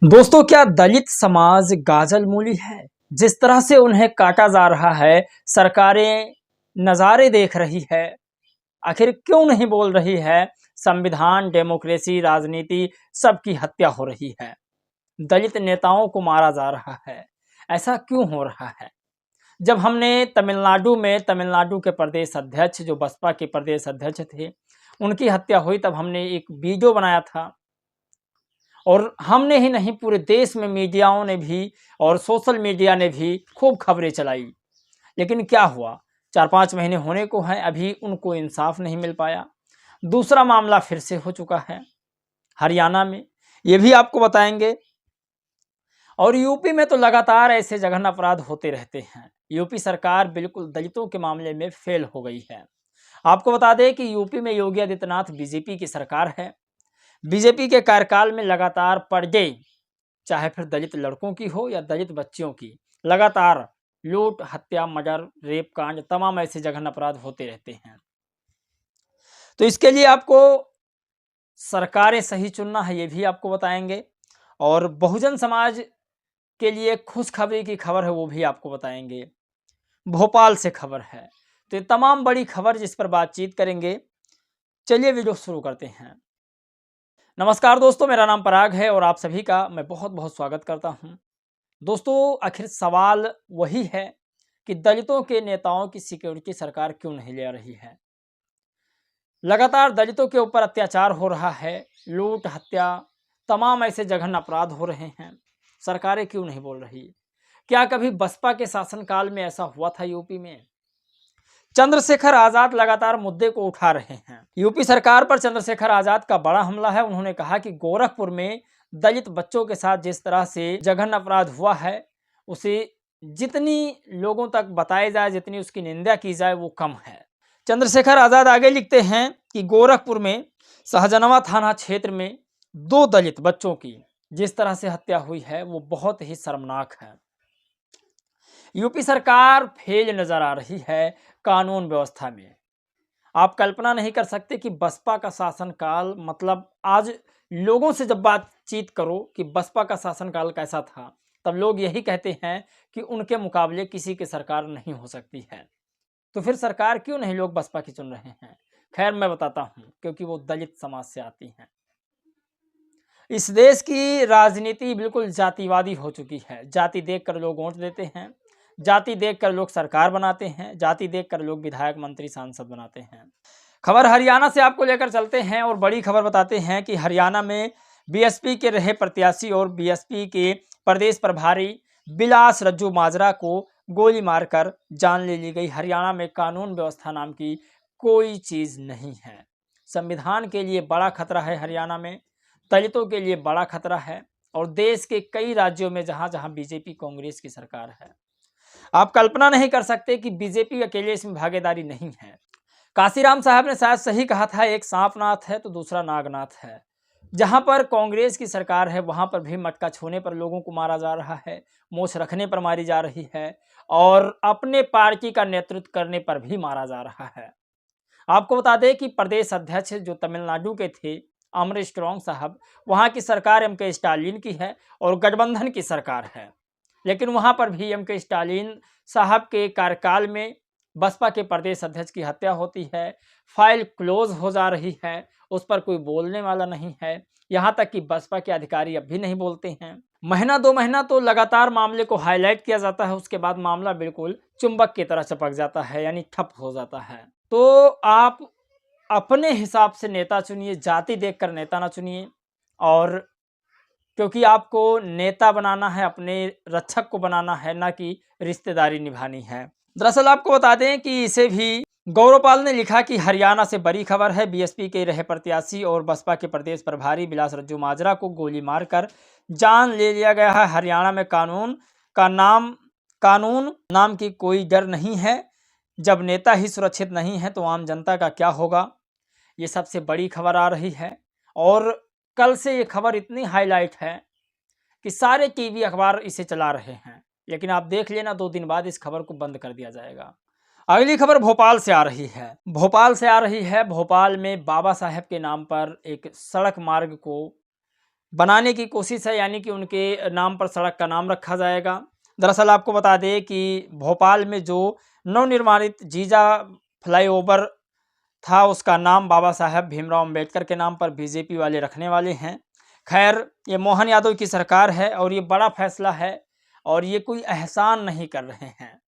दोस्तों, क्या दलित समाज गाजल मूली है? जिस तरह से उन्हें काटा जा रहा है, सरकारें नज़ारे देख रही है। आखिर क्यों नहीं बोल रही है? संविधान, डेमोक्रेसी, राजनीति सबकी हत्या हो रही है। दलित नेताओं को मारा जा रहा है। ऐसा क्यों हो रहा है? जब हमने तमिलनाडु के प्रदेश अध्यक्ष, जो बसपा के प्रदेश अध्यक्ष थे, उनकी हत्या हुई, तब हमने एक वीडियो बनाया था। और हमने ही नहीं, पूरे देश में मीडियाओं ने भी और सोशल मीडिया ने भी खूब खबरें चलाई। लेकिन क्या हुआ? 4-5 महीने होने को हैं, अभी उनको इंसाफ नहीं मिल पाया। दूसरा मामला फिर से हो चुका है हरियाणा में, ये भी आपको बताएंगे। और यूपी में तो लगातार ऐसे जघन्य अपराध होते रहते हैं। यूपी सरकार बिल्कुल दलितों के मामले में फेल हो गई है। आपको बता दें कि यूपी में योगी आदित्यनाथ बीजेपी की सरकार है। बीजेपी के कार्यकाल में लगातार पर डे, चाहे फिर दलित लड़कों की हो या दलित बच्चियों की, लगातार लूट, हत्या, मर्डर, रेप कांड, तमाम ऐसे जघन्य अपराध होते रहते हैं। तो इसके लिए आपको सरकारें सही चुनना है, ये भी आपको बताएंगे। और बहुजन समाज के लिए खुशखबरी की खबर है, वो भी आपको बताएंगे। भोपाल से खबर है। तो ये तमाम बड़ी खबर जिस पर बातचीत करेंगे। चलिए वीडियो शुरू करते हैं। नमस्कार दोस्तों, मेरा नाम पराग है और आप सभी का मैं बहुत बहुत स्वागत करता हूं। दोस्तों, आखिर सवाल वही है कि दलितों के नेताओं की सिक्योरिटी सरकार क्यों नहीं ले रही है? लगातार दलितों के ऊपर अत्याचार हो रहा है, लूट, हत्या, तमाम ऐसे जघन्य अपराध हो रहे हैं। सरकारें क्यों नहीं बोल रही? क्या कभी बसपा के शासनकाल में ऐसा हुआ था यूपी में? चंद्रशेखर आजाद लगातार मुद्दे को उठा रहे हैं। यूपी सरकार पर चंद्रशेखर आजाद का बड़ा हमला है। उन्होंने कहा कि गोरखपुर में दलित बच्चों के साथ जिस तरह से जघन्य अपराध हुआ है, उसे जितनी लोगों तक बताया जाए, जितनी उसकी निंदा की जाए, वो कम है। चंद्रशेखर आजाद आगे लिखते हैं कि गोरखपुर में सहजनवा थाना क्षेत्र में 2 दलित बच्चों की जिस तरह से हत्या हुई है, वो बहुत ही शर्मनाक है। यूपी सरकार फेल नजर आ रही है कानून व्यवस्था में। आप कल्पना नहीं कर सकते कि बसपा का शासनकाल, मतलब आज लोगों से जब बातचीत करो कि बसपा का शासनकाल कैसा था, तब लोग यही कहते हैं कि उनके मुकाबले किसी की सरकार नहीं हो सकती है। तो फिर सरकार क्यों नहीं लोग बसपा की चुन रहे हैं? खैर, मैं बताता हूं, क्योंकि वो दलित समाज से आती हैं। इस देश की राजनीति बिल्कुल जातिवादी हो चुकी है। जाति देखकर लोग वोट देते हैं, जाति देखकर लोग सरकार बनाते हैं, जाति देखकर लोग विधायक, मंत्री, सांसद बनाते हैं। खबर हरियाणा से आपको लेकर चलते हैं और बड़ी खबर बताते हैं कि हरियाणा में बीएसपी के रहे प्रत्याशी और बीएसपी के प्रदेश प्रभारी बिलास रज्जू माजरा को गोली मारकर जान ले ली गई। हरियाणा में कानून व्यवस्था नाम की कोई चीज नहीं है। संविधान के लिए बड़ा खतरा है हरियाणा में, दलितों के लिए बड़ा खतरा है, और देश के कई राज्यों में जहां जहां बीजेपी कांग्रेस की सरकार है। आप कल्पना नहीं कर सकते कि बीजेपी अकेले इसमें भागीदारी नहीं है। काशीराम साहब ने शायद सही कहा था, एक सांपनाथ है तो दूसरा नागनाथ है। जहां पर कांग्रेस की सरकार है, वहां पर भी मटका छूने पर लोगों को मारा जा रहा है, मोछ रखने पर मारी जा रही है, और अपने पार्टी का नेतृत्व करने पर भी मारा जा रहा है। आपको बता दें कि प्रदेश अध्यक्ष जो तमिलनाडु के थे, अमरीश स्ट्रॉन्ग साहब, वहां की सरकार एम के स्टालिन की है और गठबंधन की सरकार है। लेकिन वहां पर भी एम के स्टालिन साहब के कार्यकाल में बसपा के प्रदेश अध्यक्ष की हत्या होती है, फाइल क्लोज हो जा रही है, उस पर कोई बोलने वाला नहीं है। यहां तक कि बसपा के अधिकारी अब भी नहीं बोलते हैं। महीना 2 महीना तो लगातार मामले को हाईलाइट किया जाता है, उसके बाद मामला बिल्कुल चुंबक की तरह चपक जाता है, यानी ठप हो जाता है। तो आप अपने हिसाब से नेता चुनिए, जाति देखकर नेता ना चुनिए। और क्योंकि आपको नेता बनाना है, अपने रक्षक को बनाना है, ना कि रिश्तेदारी निभानी है। दरअसल आपको बता दें कि इसे भी गौरवपाल ने लिखा कि हरियाणा से बड़ी खबर है, बीएसपी के रहे प्रत्याशी और बसपा के प्रदेश प्रभारी बिलास रज्जू माजरा को गोली मारकर जान ले लिया गया है। हरियाणा में कानून नाम की कोई डर नहीं है। जब नेता ही सुरक्षित नहीं है तो आम जनता का क्या होगा? ये सबसे बड़ी खबर आ रही है। और कल से ये खबर इतनी हाईलाइट है कि सारे टीवी अखबार इसे चला रहे हैं। लेकिन आप देख लेना, 2 दिन बाद इस खबर को बंद कर दिया जाएगा। अगली खबर भोपाल से आ रही है। भोपाल में बाबा साहेब के नाम पर एक सड़क मार्ग को बनाने की कोशिश है, यानी कि उनके नाम पर सड़क का नाम रखा जाएगा। दरअसल आपको बता दें कि भोपाल में जो नवनिर्माणित जीजा फ्लाईओवर था, उसका नाम बाबा साहब भीमराव अंबेडकर के नाम पर बीजेपी वाले रखने वाले हैं। खैर, ये मोहन यादव की सरकार है और ये बड़ा फैसला है और ये कोई एहसान नहीं कर रहे हैं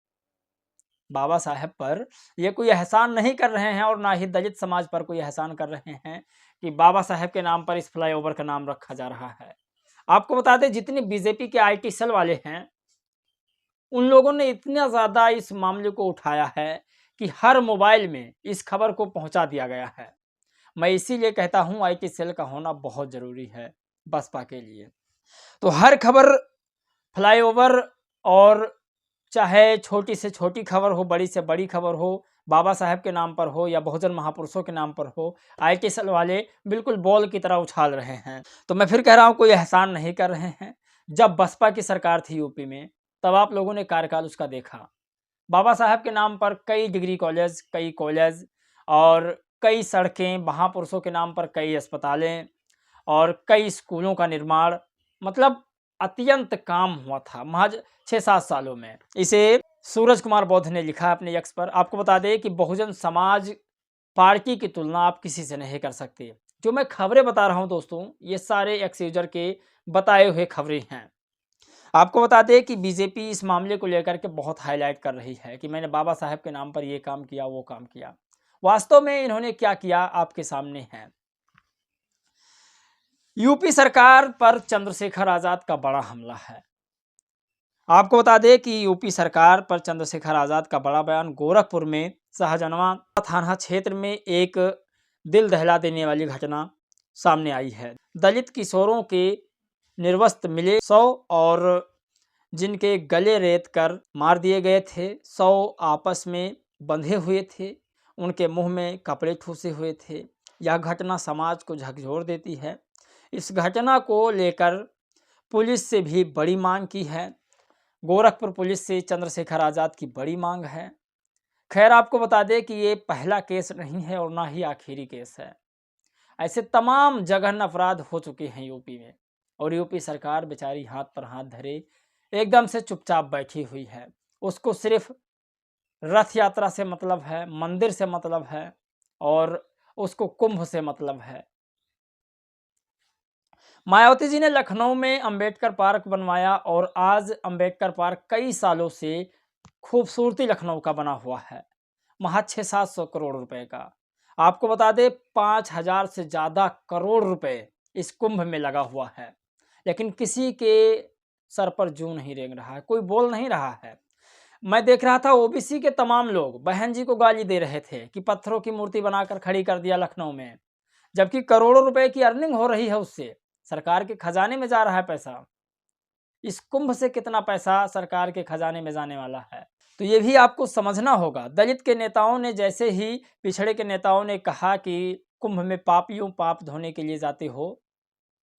बाबा साहब पर, ये कोई एहसान नहीं कर रहे हैं और ना ही दलित समाज पर कोई एहसान कर रहे हैं कि बाबा साहब के नाम पर इस फ्लाईओवर का नाम रखा जा रहा है। आपको बता दें, जितने बीजेपी के आईटी सेल वाले हैं, उन लोगों ने इतना ज़्यादा इस मामले को उठाया है कि हर मोबाइल में इस खबर को पहुंचा दिया गया है। मैं इसीलिए कहता हूं आईटी सेल का होना बहुत ज़रूरी है बसपा के लिए। तो हर खबर, फ्लाईओवर और चाहे छोटी से छोटी खबर हो, बड़ी से बड़ी खबर हो, बाबा साहब के नाम पर हो या बहुजन महापुरुषों के नाम पर हो, आईटी सेल वाले बिल्कुल बॉल की तरह उछाल रहे हैं। तो मैं फिर कह रहा हूं, कोई एहसान नहीं कर रहे हैं। जब बसपा की सरकार थी यूपी में, तब आप लोगों ने कार्यकाल उसका देखा। बाबा साहब के नाम पर कई डिग्री कॉलेज, कई कॉलेज और कई सड़कें, महापुरुषों के नाम पर कई अस्पतालें और कई स्कूलों का निर्माण, मतलब अत्यंत काम हुआ था महज 6-7 सालों में। इसे सूरज कुमार बौद्ध ने लिखा अपने एक्स पर। आपको बता दें कि बहुजन समाज पार्टी की तुलना आप किसी से नहीं कर सकते। जो मैं खबरें बता रहा हूं दोस्तों, ये सारे एक्स यूजर के बताए हुए खबरें हैं। आपको बता दें कि बीजेपी इस मामले को लेकर के बहुत हाईलाइट कर रही है कि मैंने बाबा साहब के नाम पर ये काम किया, वो काम किया। वास्तव में इन्होंने क्या किया आपके सामने है। यूपी सरकार पर चंद्रशेखर आजाद का बड़ा हमला है। आपको बता दें कि यूपी सरकार पर चंद्रशेखर आजाद का बड़ा बयान। गोरखपुर में शाहजनवा थाना क्षेत्र में एक दिल दहला देने वाली घटना सामने आई है। दलित किशोरों के निर्वस्त्र मिले 100 और जिनके गले रेत कर मार दिए गए थे। 100 आपस में बंधे हुए थे, उनके मुंह में कपड़े ठूसे हुए थे। यह घटना समाज को झकझोर देती है। इस घटना को लेकर पुलिस से भी बड़ी मांग की है। गोरखपुर पुलिस से चंद्रशेखर आजाद की बड़ी मांग है। खैर, आपको बता दें कि ये पहला केस नहीं है और ना ही आखिरी केस है। ऐसे तमाम जघन्य अपराध हो चुके हैं यूपी में और यूपी सरकार बेचारी हाथ पर हाथ धरे एकदम से चुपचाप बैठी हुई है। उसको सिर्फ रथ यात्रा से मतलब है, मंदिर से मतलब है और उसको कुंभ से मतलब है। मायावती जी ने लखनऊ में अंबेडकर पार्क बनवाया और आज अंबेडकर पार्क कई सालों से खूबसूरती लखनऊ का बना हुआ है, महज 600-700 करोड़ रुपए का। आपको बता दें 5000 से ज़्यादा करोड़ रुपए इस कुंभ में लगा हुआ है, लेकिन किसी के सर पर जूं नहीं रेंग रहा है, कोई बोल नहीं रहा है। मैं देख रहा था ओबीसी के तमाम लोग बहन जी को गाली दे रहे थे कि पत्थरों की मूर्ति बनाकर खड़ी कर दिया लखनऊ में, जबकि करोड़ों रुपए की अर्निंग हो रही है उससे, सरकार के खजाने में जा रहा है पैसा। इस कुंभ से कितना पैसा सरकार के खजाने में जाने वाला है, तो ये भी आपको समझना होगा। दलित के नेताओं ने, जैसे ही पिछड़े के नेताओं ने कहा कि कुंभ में पापियों पाप धोने के लिए जाते हो,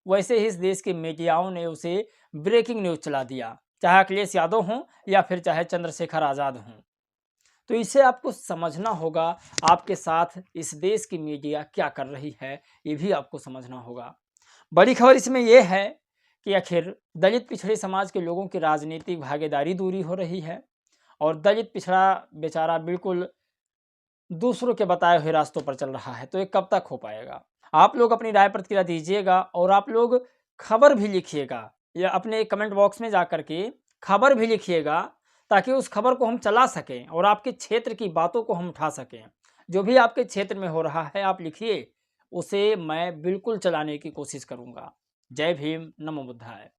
वैसे ही इस देश के मीडियाओं ने उसे ब्रेकिंग न्यूज चला दिया, चाहे अखिलेश यादव हों या फिर चाहे चंद्रशेखर आजाद हों। तो इसे आपको समझना होगा, आपके साथ इस देश की मीडिया क्या कर रही है, ये भी आपको समझना होगा। बड़ी खबर इसमें यह है कि आखिर दलित पिछड़े समाज के लोगों की राजनीतिक भागीदारी दूरी हो रही है और दलित पिछड़ा बेचारा बिल्कुल दूसरों के बताए हुए रास्तों पर चल रहा है। तो ये कब तक हो पाएगा? आप लोग अपनी राय प्रतिक्रिया दीजिएगा और आप लोग खबर भी लिखिएगा या अपने कमेंट बॉक्स में जाकर के खबर भी लिखिएगा, ताकि उस खबर को हम चला सकें और आपके क्षेत्र की बातों को हम उठा सकें। जो भी आपके क्षेत्र में हो रहा है आप लिखिए, उसे मैं बिल्कुल चलाने की कोशिश करूंगा। जय भीम, नमो बुद्धाय।